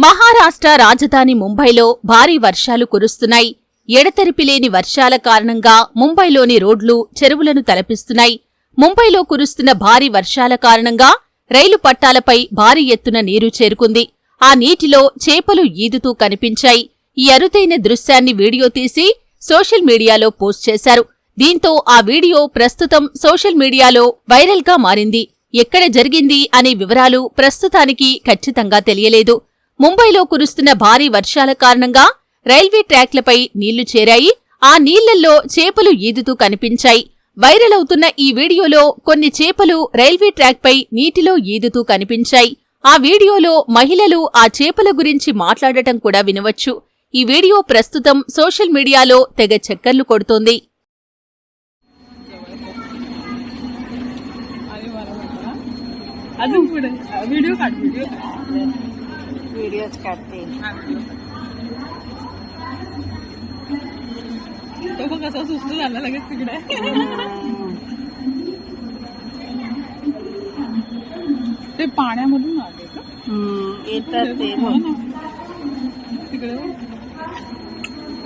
మహారాష్ట్ర రాజధాని ముంబైలో భారీ వర్షాలు కురుస్తున్నాయి. ఎడతెరిపిలేని వర్షాల కారణంగా ముంబైలోని రోడ్లు చెరువులను తలపిస్తున్నాయి. ముంబైలో కురుస్తున్న భారీ వర్షాల కారణంగా రైలు పట్టాలపై భారీ ఎత్తున నీరు చేరుకుంది. ఆ నీటిలో చేపలు ఈదుతూ కనిపించాయి. ఈ అరుదైన దృశ్యాన్ని వీడియో తీసి సోషల్ మీడియాలో పోస్ట్ చేశారు. దీంతో ఆ వీడియో ప్రస్తుతం సోషల్ మీడియాలో వైరల్ గా మారింది. ఎక్కడ జరిగింది అనే వివరాలు ప్రస్తుతానికి ఖచ్చితంగా తెలియలేదు. ముంబైలో కురుస్తున్న భారీ వర్షాల కారణంగా రైల్వే ట్రాక్లపై నీళ్లు చేరాయి. ఆ నీళ్లల్లో చేపలు ఈదుతూ కనిపించాయి. వైరల్ అవుతున్న ఈ వీడియోలో కొన్ని చేపలు రైల్వే ట్రాక్పై నీటిలో ఈదుతూ కనిపించాయి. ఆ వీడియోలో మహిళలు ఆ చేపల గురించి మాట్లాడటం కూడా వినవచ్చు. ఈ వీడియో ప్రస్తుతం సోషల్ మీడియాలో తెగ చక్కర్లు కొడుతోంది. तो मग कसा सुस्त झाला लगेच तिकडे ते पाण्यामधून आले का येतात ते तिकडे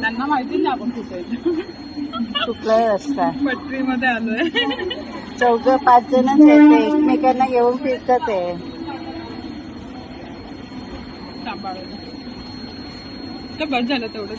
त्यांना माहिती नाही आपण कुठे चुकलाय रस्ता पटरीमध्ये आलोय 4-5 जणच येते एकमेकांना घेऊन फिरतात ते सांभाळून तर बस झालं तेवढं.